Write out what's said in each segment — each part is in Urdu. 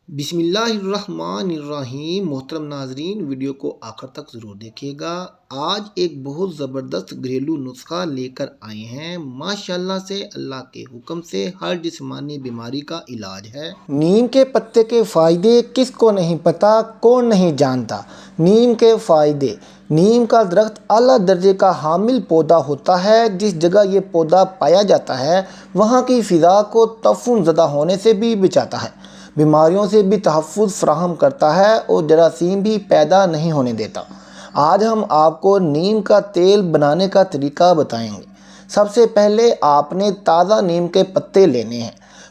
بسم اللہ الرحمن الرحیم۔ محترم ناظرین، ویڈیو کو آخر تک ضرور دیکھیے گا۔ آج ایک بہت زبردست گھریلو نسخہ لے کر آئے ہیں۔ ماشاءاللہ سے اللہ کے حکم سے ہر جسمانی بیماری کا علاج ہے۔ نیم کے پتے کے فائدے کس کو نہیں پتہ، کون نہیں جانتا۔ نیم کے فائدے: نیم کا درخت اعلیٰ درجے کا حامل پودا ہوتا ہے۔ جس جگہ یہ پودا پایا جاتا ہے وہاں کی فضا کو تعفن زدہ ہونے سے بھی بچاتا ہے، بیماریوں سے بھی تحفظ فراہم کرتا ہے اور جراثیم بھی پیدا نہیں ہونے دیتا۔ آج ہم آپ کو نیم کا تیل بنانے کا طریقہ بتائیں گے۔ سب سے پہلے آپ نے تازہ نیم کے پتے لینے ہیں۔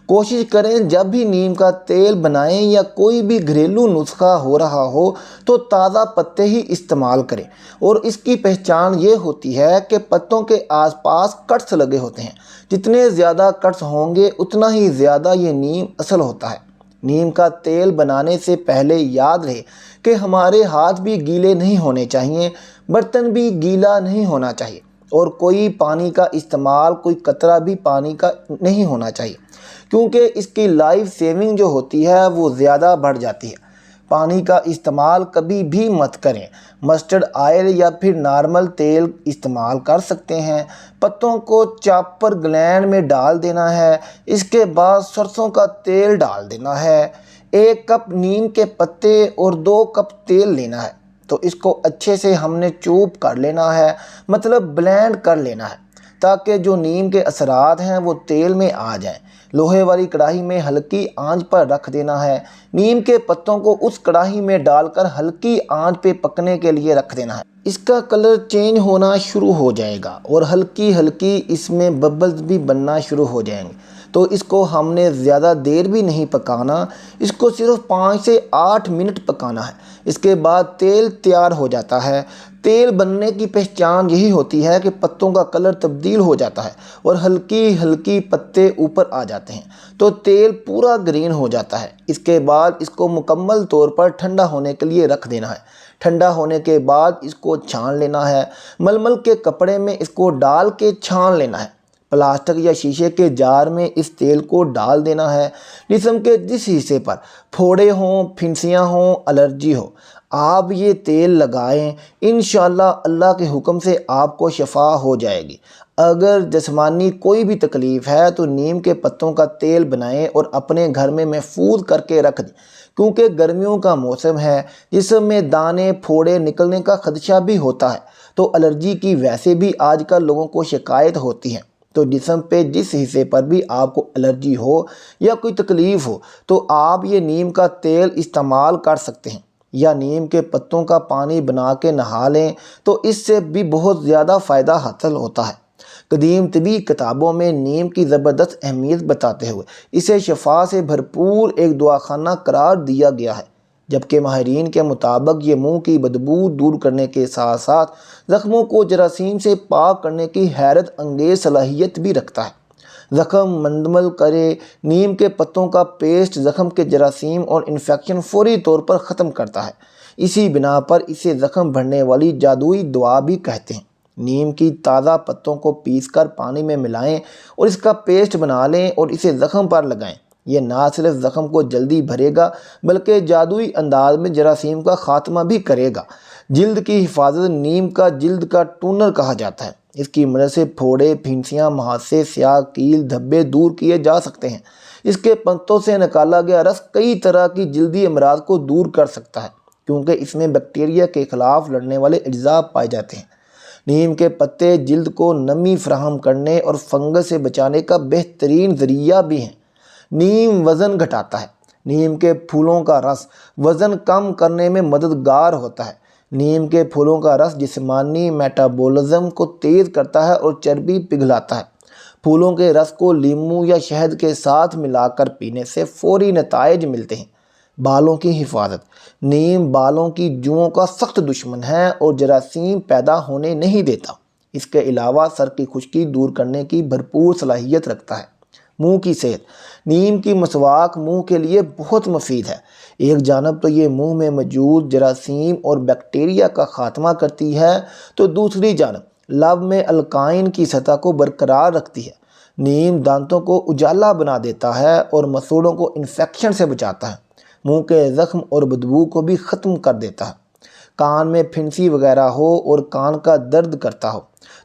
کوشش کریں جب بھی نیم کا تیل بنائیں یا کوئی بھی گھریلو نسخہ ہو رہا ہو تو تازہ پتے ہی استعمال کریں، اور اس کی پہچان یہ ہوتی ہے کہ پتوں کے آس پاس کٹس لگے ہوتے ہیں۔ جتنے زیادہ کٹس ہوں گے اتنا ہی زیادہ یہ نیم اصل ہوتا ہے۔ نیم کا تیل بنانے سے پہلے یاد رہے کہ ہمارے ہاتھ بھی گیلے نہیں ہونے چاہیے، برتن بھی گیلا نہیں ہونا چاہیے، اور کوئی پانی کا استعمال، کوئی قطرہ بھی پانی کا نہیں ہونا چاہیے، کیونکہ اس کی لائف سیونگ جو ہوتی ہے وہ زیادہ بڑھ جاتی ہے۔ پانی کا استعمال کبھی بھی مت کریں۔ مسٹرڈ آئل یا پھر نارمل تیل استعمال کر سکتے ہیں۔ پتوں کو چاپر گلینڈ میں ڈال دینا ہے، اس کے بعد سرسوں کا تیل ڈال دینا ہے۔ 1 کپ نیم کے پتے اور 2 کپ تیل لینا ہے، تو اس کو اچھے سے ہم نے چوپ کر لینا ہے، مطلب بلینڈ کر لینا ہے، تاکہ جو نیم کے اثرات ہیں وہ تیل میں آ جائیں۔ لوہے والی کڑاہی میں ہلکی آنچ پر رکھ دینا ہے۔ نیم کے پتوں کو اس کڑاہی میں ڈال کر ہلکی آنچ پہ پکنے کے لیے رکھ دینا ہے۔ اس کا کلر چینج ہونا شروع ہو جائے گا اور ہلکی ہلکی اس میں ببلز بھی بننا شروع ہو جائیں گے، تو اس کو ہم نے زیادہ دیر بھی نہیں پکانا، اس کو صرف 5 سے 8 منٹ پکانا ہے۔ اس کے بعد تیل تیار ہو جاتا ہے۔ تیل بننے کی پہچان یہی ہوتی ہے کہ پتوں کا کلر تبدیل ہو جاتا ہے اور ہلکی ہلکی پتے اوپر آ جاتے ہیں، تو تیل پورا گرین ہو جاتا ہے۔ اس کے بعد اس کو مکمل طور پر ٹھنڈا ہونے کے لیے رکھ دینا ہے۔ ٹھنڈا ہونے کے بعد اس کو چھان لینا ہے۔ ململ کے کپڑے میں اس کو ڈال کے چھان لینا ہے۔ پلاسٹک یا شیشے کے جار میں اس تیل کو ڈال دینا ہے۔ جسم کے جس حصے پر پھوڑے ہوں، پھنسیاں ہوں، الرجی ہو، آپ یہ تیل لگائیں، انشاءاللہ اللہ کے حکم سے آپ کو شفا ہو جائے گی۔ اگر جسمانی کوئی بھی تکلیف ہے تو نیم کے پتوں کا تیل بنائیں اور اپنے گھر میں محفوظ کر کے رکھ دیں، کیونکہ گرمیوں کا موسم ہے، جسم میں دانے پھوڑے نکلنے کا خدشہ بھی ہوتا ہے، تو الرجی کی ویسے بھی آج کل لوگوں کو شکایت ہوتی ہے۔ تو جسم پہ جس حصے پر بھی آپ کو الرجی ہو یا کوئی تکلیف ہو تو آپ یہ نیم کا تیل استعمال کر سکتے ہیں، یا نیم کے پتوں کا پانی بنا کے نہا لیں، تو اس سے بھی بہت زیادہ فائدہ حاصل ہوتا ہے۔ قدیم طبی کتابوں میں نیم کی زبردست اہمیت بتاتے ہوئے اسے شفا سے بھرپور ایک دواخانہ قرار دیا گیا ہے، جبکہ ماہرین کے مطابق یہ منہ کی بدبو دور کرنے کے ساتھ ساتھ زخموں کو جراثیم سے پاک کرنے کی حیرت انگیز صلاحیت بھی رکھتا ہے۔ زخم مندمل کرے: نیم کے پتوں کا پیسٹ زخم کے جراثیم اور انفیکشن فوری طور پر ختم کرتا ہے۔ اسی بنا پر اسے زخم بھرنے والی جادوئی دوا بھی کہتے ہیں۔ نیم کی تازہ پتوں کو پیس کر پانی میں ملائیں اور اس کا پیسٹ بنا لیں اور اسے زخم پر لگائیں۔ یہ نہ صرف زخم کو جلدی بھرے گا بلکہ جادوئی انداز میں جراثیم کا خاتمہ بھی کرے گا۔ جلد کی حفاظت: نیم کا جلد کا ٹونر کہا جاتا ہے۔ اس کی مدد سے پھوڑے، پھنسیاں، مہاسے، سیاہ کیل، دھبے دور کیے جا سکتے ہیں۔ اس کے پتوں سے نکالا گیا رس کئی طرح کی جلدی امراض کو دور کر سکتا ہے، کیونکہ اس میں بیکٹیریا کے خلاف لڑنے والے اجزاء پائے جاتے ہیں۔ نیم کے پتے جلد کو نمی فراہم کرنے اور فنگس سے بچانے کا بہترین ذریعہ بھی ہیں۔ نیم وزن گھٹاتا ہے: نیم کے پھولوں کا رس وزن کم کرنے میں مددگار ہوتا ہے۔ نیم کے پھولوں کا رس جسمانی میٹابولزم کو تیز کرتا ہے اور چربی پگھلاتا ہے۔ پھولوں کے رس کو لیموں یا شہد کے ساتھ ملا کر پینے سے فوری نتائج ملتے ہیں۔ بالوں کی حفاظت: نیم بالوں کی جوؤں کا سخت دشمن ہے اور جراثیم پیدا ہونے نہیں دیتا۔ اس کے علاوہ سر کی خشکی دور کرنے کی بھرپور صلاحیت رکھتا ہے۔ منہ کی صحت: نیم کی مسواک منہ کے لیے بہت مفید ہے۔ ایک جانب تو یہ منہ میں موجود جراثیم اور بیکٹیریا کا خاتمہ کرتی ہے، تو دوسری جانب لب میں الکائن کی سطح کو برقرار رکھتی ہے۔ نیم دانتوں کو اجالا بنا دیتا ہے اور مسوڑوں کو انفیکشن سے بچاتا ہے۔ منہ کے زخم اور بدبو کو بھی ختم کر دیتا ہے۔ کان میں پھنسی وغیرہ ہو اور کان کا درد کرتا ہو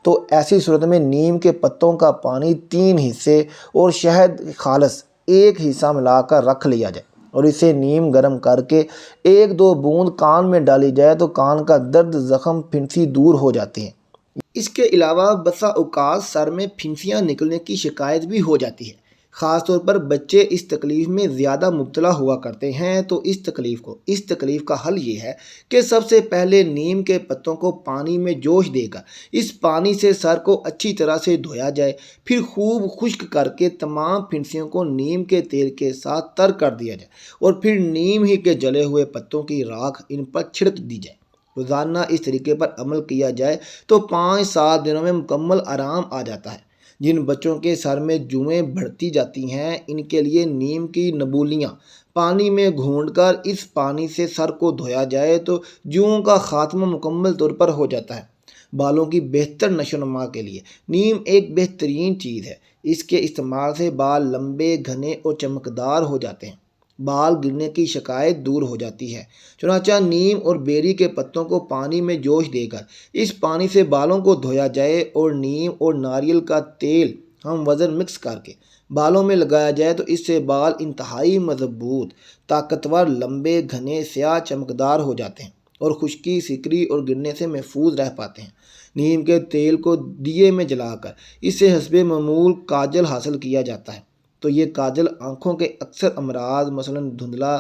تو ایسی صورت میں نیم کے پتوں کا پانی 3 حصے اور شہد خالص 1 حصہ ملا کر رکھ لیا جائے اور اسے نیم گرم کر کے 1-2 بوند کان میں ڈالی جائے تو کان کا درد، زخم، پھنسی دور ہو جاتی ہیں۔ اس کے علاوہ بسا اوقات سر میں پھنسیاں نکلنے کی شکایت بھی ہو جاتی ہے، خاص طور پر بچے اس تکلیف میں زیادہ مبتلا ہوا کرتے ہیں۔ تو اس تکلیف کا حل یہ ہے کہ سب سے پہلے نیم کے پتوں کو پانی میں جوش دے کر اس پانی سے سر کو اچھی طرح سے دھویا جائے، پھر خوب خشک کر کے تمام پھنسیوں کو نیم کے تیل کے ساتھ تر کر دیا جائے اور پھر نیم ہی کے جلے ہوئے پتوں کی راکھ ان پر چھڑک دی جائے۔ روزانہ اس طریقے پر عمل کیا جائے تو 5-7 دنوں میں مکمل آرام آ جاتا ہے۔ جن بچوں کے سر میں جوئیں بڑھتی جاتی ہیں، ان کے لیے نیم کی نبولیاں پانی میں گھونٹ کر اس پانی سے سر کو دھویا جائے تو جوؤں کا خاتمہ مکمل طور پر ہو جاتا ہے۔ بالوں کی بہتر نشو و نما کے لیے نیم ایک بہترین چیز ہے۔ اس کے استعمال سے بال لمبے، گھنے اور چمکدار ہو جاتے ہیں۔ بال گرنے کی شکایت دور ہو جاتی ہے۔ چنانچہ نیم اور بیری کے پتوں کو پانی میں جوش دے کر اس پانی سے بالوں کو دھویا جائے اور نیم اور ناریل کا تیل ہم وزن مکس کر کے بالوں میں لگایا جائے تو اس سے بال انتہائی مضبوط، طاقتور، لمبے، گھنے، سیاہ، چمکدار ہو جاتے ہیں اور خشکی، سکری اور گرنے سے محفوظ رہ پاتے ہیں۔ نیم کے تیل کو دیے میں جلا کر اس سے حسب معمول کاجل حاصل کیا جاتا ہے۔ تو یہ کاجل آنکھوں کے اکثر امراض مثلا دھندلا،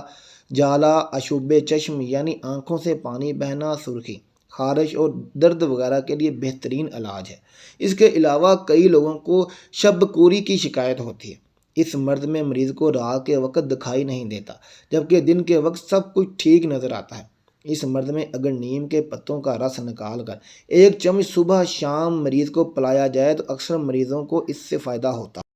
جالا، آشوب چشم یعنی آنکھوں سے پانی بہنا، سرخی، خارش اور درد وغیرہ کے لیے بہترین علاج ہے۔ اس کے علاوہ کئی لوگوں کو شب کوری کی شکایت ہوتی ہے۔ اس مرض میں مریض کو رات کے وقت دکھائی نہیں دیتا جبکہ دن کے وقت سب کچھ ٹھیک نظر آتا ہے۔ اس مرض میں اگر نیم کے پتوں کا رس نکال کر 1 چمچ صبح شام مریض کو پلایا جائے تو اکثر مریضوں کو اس سے فائدہ ہوتا ہے۔